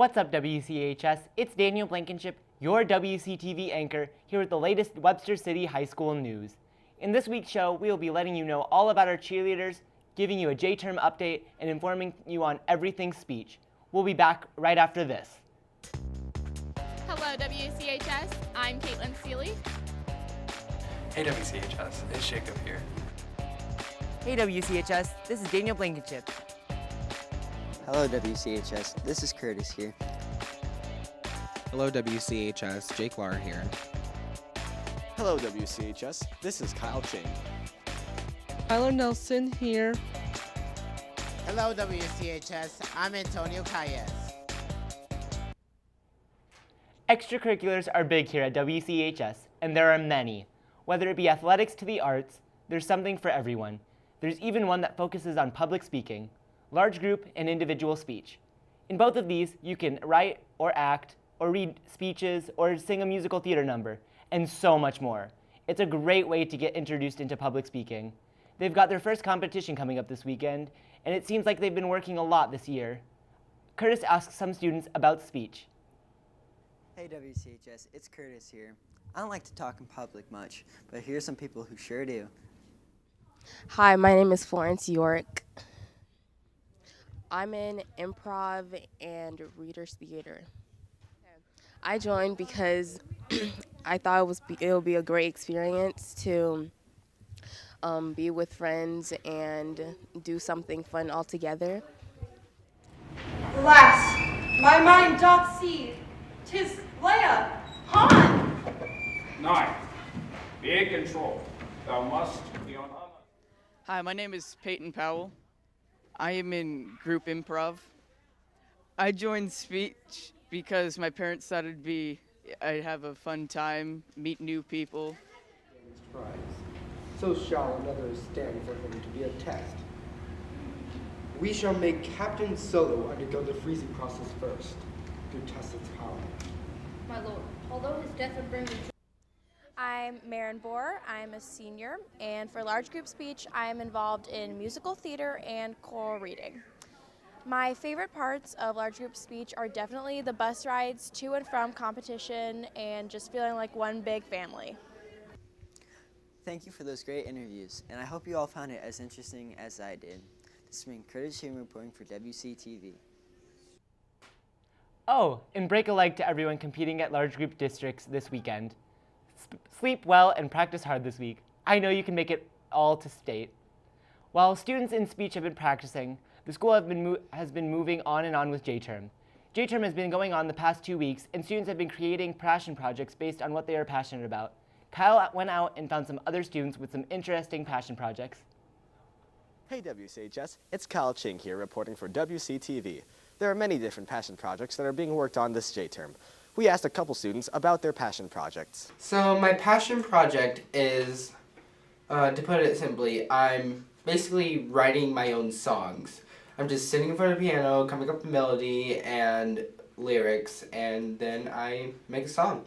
What's up, WCHS? It's Daniel Blankenship, your WCTV anchor, here with the latest Webster City High School news. In this week's show, we will be letting you know all about our cheerleaders, giving you a J-term update, and informing you on everything speech. We'll be back right after this. Hello, WCHS. I'm Caitlin Seeley. Hey WCHS, it's Jacob here. Hey WCHS, this is Daniel Blankenship. Hello WCHS, this is Curtis here. Hello WCHS, Jake Lar here. Hello WCHS, this is Kyle Ching. Tyler Nelson here. Hello WCHS, I'm Antonio Calles. Extracurriculars are big here at WCHS, and there are many. Whether it be athletics to the arts, there's something for everyone. There's even one that focuses on public speaking, large group and individual speech. In both of these, you can write or act or read speeches or sing a musical theater number, and so much more. It's a great way to get introduced into public speaking. They've got their first competition coming up this weekend, and it seems like they've been working a lot this year. Curtis asked some students about speech. Hey WCHS, it's Curtis here. I don't like to talk in public much, but here's some people who sure do. Hi, my name is Florence York. I'm in improv and readers theater. I joined because I thought it would be a great experience to be with friends and do something fun all together. Alas, my mind doth see, 'tis Leia, Han! 9. Be in control. Thou must be on. Hi, my name is Peyton Powell. I am in group improv. I joined speech because my parents thought I'd have a fun time, meet new people. Prize. So shall another stand for him to be a test. We shall make Captain Solo undergo the freezing process first, to test its power. My lord, although his death would bring me. I'm Marin Bohr. I'm a senior, and for large group speech, I am involved in musical theater and choral reading. My favorite parts of large group speech are definitely the bus rides to and from competition and just feeling like one big family. Thank you for those great interviews, and I hope you all found it as interesting as I did. This has been Curtis Hume reporting for WCTV. Oh, and break a leg to everyone competing at large group districts this weekend. Sleep well and practice hard this week. I know you can make it all to state. While students in speech have been practicing, the school has been moving on and on with J-term. J-term has been going on the past 2 weeks, and students have been creating passion projects based on what they are passionate about. Kyle went out and found some other students with some interesting passion projects. Hey WCHS, it's Kyle Ching here reporting for WCTV. There are many different passion projects that are being worked on this J-term. We asked a couple students about their passion projects. So my passion project is, to put it simply, I'm basically writing my own songs. I'm just sitting in front of the piano, coming up with melody and lyrics, and then I make a song.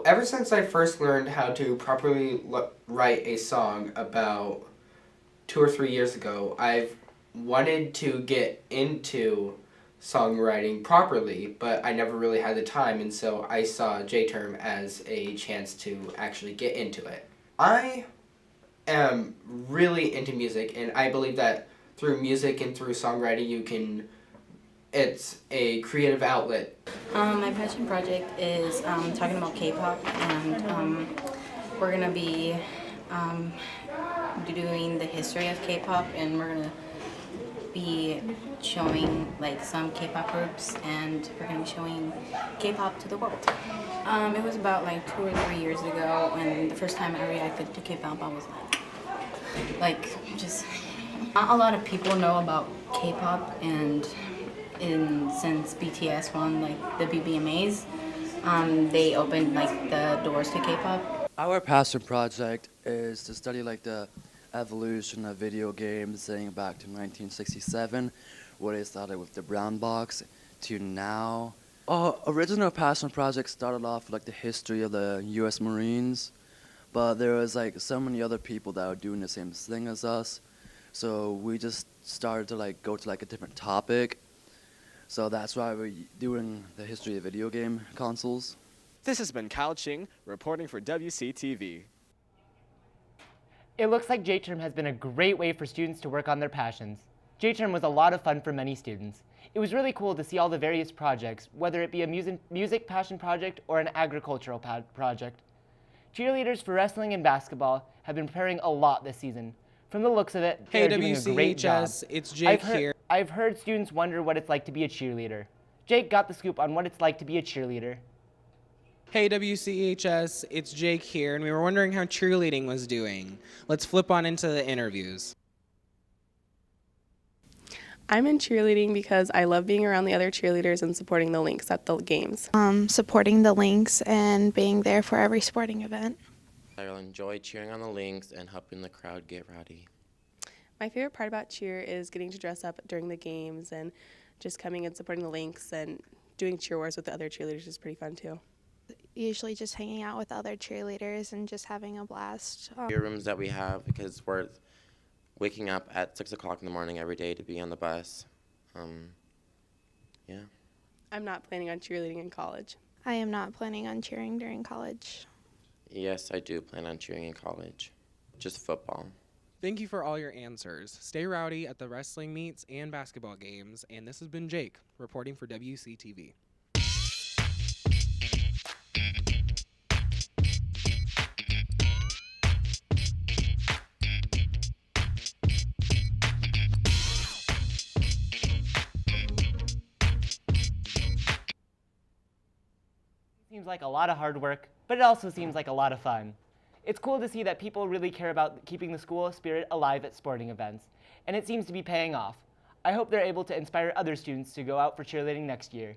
Ever since I first learned how to properly write a song about 2 or 3 years ago, I've wanted to get into songwriting properly, but I never really had the time, and so I saw J-term as a chance to actually get into it. I am really into music, and I believe that through music and through songwriting it's a creative outlet. My passion project is talking about K-pop, and we're going to be doing the history of K-pop, and we're going to be showing like some K-pop groups, and we're going to be showing K-pop to the world. It was about like 2 or 3 years ago, and the first time I reacted to K-pop, I was like just not a lot of people know about K-pop, and since BTS won like the BBMAs, they opened like the doors to K-pop. Our passion project is to study like the evolution of video games dating back to 1967, where they started with the brown box to now. Our original passion project started off with like the history of the U.S. Marines, but there was like so many other people that were doing the same thing as us, so we just started to like go to like a different topic. So that's why we're doing the history of video game consoles. This has been Kyle Ching reporting for WCTV. It looks like J-Term has been a great way for students to work on their passions. J-Term was a lot of fun for many students. It was really cool to see all the various projects, whether it be a music passion project or an agricultural project. Cheerleaders for wrestling and basketball have been preparing a lot this season. From the looks of it, they're doing a great job. It's Jake here. I've heard students wonder what it's like to be a cheerleader. Jake got the scoop on what it's like to be a cheerleader. Hey WCHS, it's Jake here, and we were wondering how cheerleading was doing. Let's flip on into the interviews. I'm in cheerleading because I love being around the other cheerleaders and supporting the Lynx at the games. Supporting the Lynx and being there for every sporting event. I will enjoy cheering on the Lynx and helping the crowd get rowdy. My favorite part about cheer is getting to dress up during the games and just coming and supporting the Lynx, and doing cheer wars with the other cheerleaders is pretty fun too. Usually just hanging out with other cheerleaders and just having a blast. Cheer rooms that we have, because we're waking up at 6 o'clock in the morning every day to be on the bus. Yeah. I'm not planning on cheerleading in college. I am not planning on cheering during college. Yes, I do plan on cheering in college. Just football. Thank you for all your answers. Stay rowdy at the wrestling meets and basketball games. And this has been Jake, reporting for WCTV. Seems like a lot of hard work, but it also seems like a lot of fun. It's cool to see that people really care about keeping the school spirit alive at sporting events, and it seems to be paying off. I hope they're able to inspire other students to go out for cheerleading next year.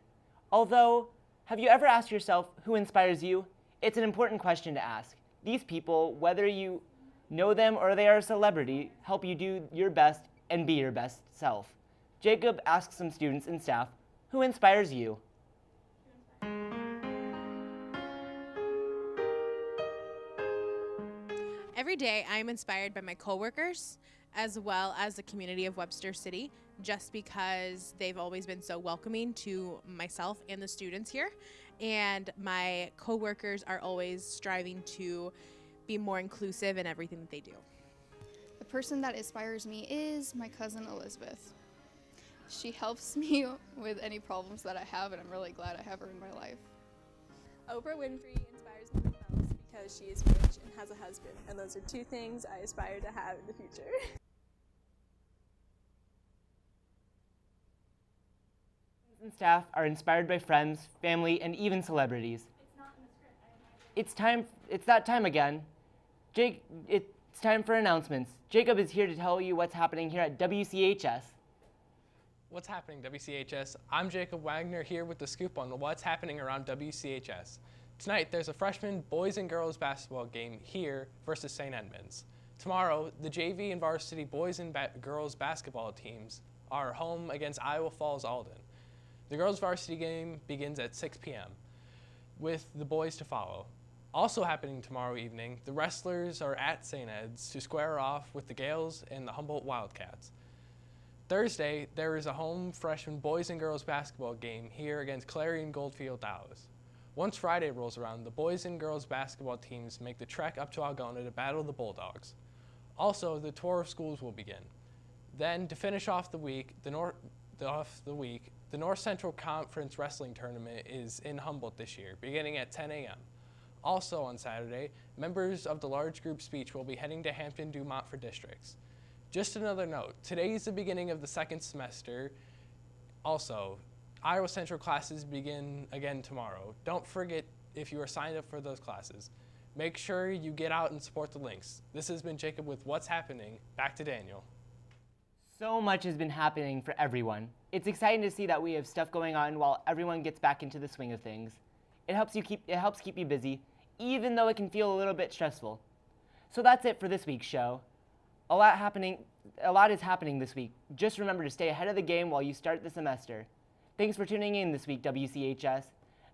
Although, have you ever asked yourself who inspires you? It's an important question to ask. These people, whether you know them or they are a celebrity, help you do your best and be your best self. Jacob asks some students and staff, who inspires you? Every day I am inspired by my coworkers as well as the community of Webster City, just because they've always been so welcoming to myself and the students here. And my coworkers are always striving to be more inclusive in everything that they do. The person that inspires me is my cousin Elizabeth. She helps me with any problems that I have, and I'm really glad I have her in my life. Oprah Winfrey inspires me the most because she is rich and has a husband, and those are two things I aspire to have in the future. And staff are inspired by friends, family, and even celebrities. It's that time again. Jake, it's time for announcements. Jacob is here to tell you what's happening here at WCHS. What's happening, WCHS? I'm Jacob Wagner here with the scoop on what's happening around WCHS. Tonight, there's a freshman boys and girls basketball game here versus St. Edmunds. Tomorrow, the JV and varsity boys and girls basketball teams are home against Iowa Falls Alden. The girls varsity game begins at 6 p.m. with the boys to follow. Also happening tomorrow evening, the wrestlers are at St. Ed's to square off with the Gales and the Humboldt Wildcats. Thursday, there is a home freshman boys and girls basketball game here against Clarion Goldfield Dallas. Once Friday rolls around, the boys and girls basketball teams make the trek up to Algona to battle the Bulldogs. Also, the tour of schools will begin. Then, to finish off the week, the North Central Conference Wrestling Tournament is in Humboldt this year, beginning at 10 a.m. Also on Saturday, members of the large group speech will be heading to Hampton-Dumont for districts. Just another note, today is the beginning of the second semester. Also, Iowa Central classes begin again tomorrow. Don't forget if you are signed up for those classes. Make sure you get out and support the Lynx. This has been Jacob with What's Happening. Back to Daniel. So much has been happening for everyone. It's exciting to see that we have stuff going on while everyone gets back into the swing of things. It helps keep you busy, even though it can feel a little bit stressful. So that's it for this week's show. A lot is happening this week. Just remember to stay ahead of the game while you start the semester. Thanks for tuning in this week, WCHS,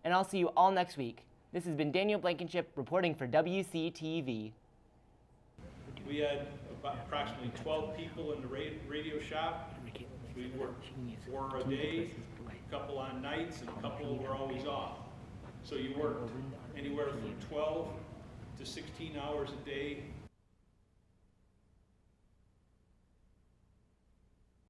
and I'll see you all next week. This has been Daniel Blankenship reporting for WCTV. We had approximately 12 people in the radio shop. We worked 4 a day, a couple on nights, and a couple were always off. So you worked anywhere from 12 to 16 hours a day